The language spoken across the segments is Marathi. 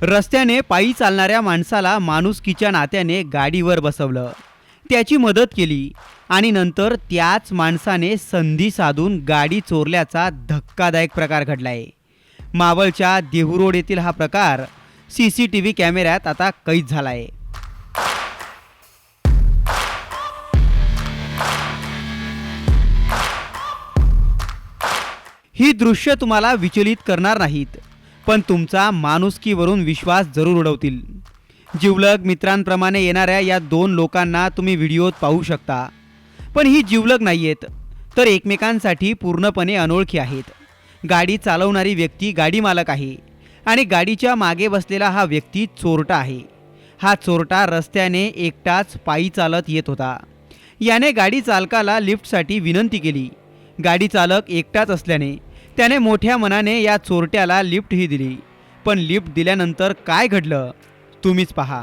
रस्त्याने पायी चालणाऱ्या माणसाला माणुसकीच्या नात्याने गाडीवर बसवलं, त्याची मदत केली आणि नंतर त्याच माणसाने संधी साधून गाडी चोरल्याचा धक्कादायक प्रकार घडलाय। मावळच्या देहू येथील हा प्रकार CCTV कॅमेऱ्यात आता कैद झालाय। ही दृश्य तुम्हाला विचलित करणार नाहीत, पण तुमचा माणुसकीवरून विश्वास जरूर उडवतील। जिवलग मित्रांप्रमाणे येणाऱ्या या दोन लोकांना तुम्ही व्हिडिओत पाहू शकता, पण ही जिवलग नाहीयेत, तर एकमेकांसाठी पूर्णपणे अनोळखी आहेत। गाडी चालवणारी व्यक्ती गाडी मालक आहे आणि गाडीच्या मागे बसलेला हा व्यक्ती चोरटा आहे। हा चोरटा रस्त्याने एकटाच पायी चालत येत होता। याने गाडी चालकाला लिफ्टसाठी विनंती केली। गाडी चालक एकटाच असल्याने त्याने मोठ्या मनाने या चोरट्याला लिफ्ट ही दिली, पण लिफ्ट दिल्यानंतर काय घडलं तुम्हीच पहा।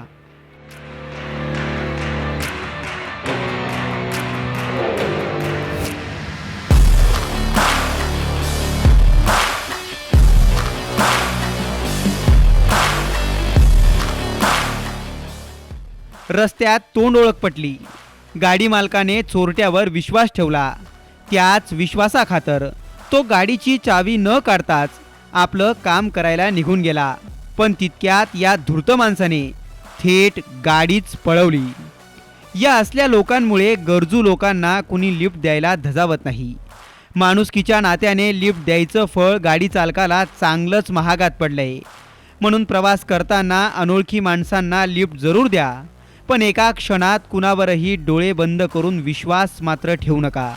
रस्त्यात तोंड ओळख पटली। गाडी मालकाने चोरट्यावर विश्वास ठेवला। त्याच विश्वासाखातर तो गाडीची चावी न काढताच आपलं काम करायला निघून गेला, पण तितक्यात या धूर्त माणसाने थेट गाडीच पळवली। या असल्या लोकांमुळे गरजू लोकांना कुणी लिफ्ट द्यायला धजावत नाही। माणुसकीच्या नात्याने लिफ्ट द्यायचं फळ गाडी चालकाला चांगलंच महागात पडलंय। म्हणून प्रवास करताना अनोळखी माणसांना लिफ्ट जरूर द्या, पण एका क्षणात कुणावरही डोळे बंद करून विश्वास मात्र ठेवू नका।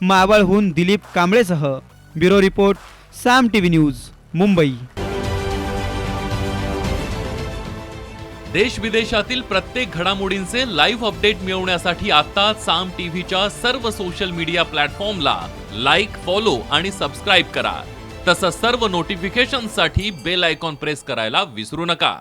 मावळहून दिलीप कांबळेसह ब्युरो रिपोर्ट, साम TV न्यूज, मुंबई। देश विदेशातील प्रत्येक घडामोडींचे लाईव्ह अपडेट मिळवण्यासाठी आता साम टीव्हीच्या सर्व सोशल मीडिया प्लॅटफॉर्मला लाईक, फॉलो आणि सबस्क्राईब करा। तसंच सर्व नोटिफिकेशनसाठी बेल आयकॉन प्रेस करायला विसरू नका।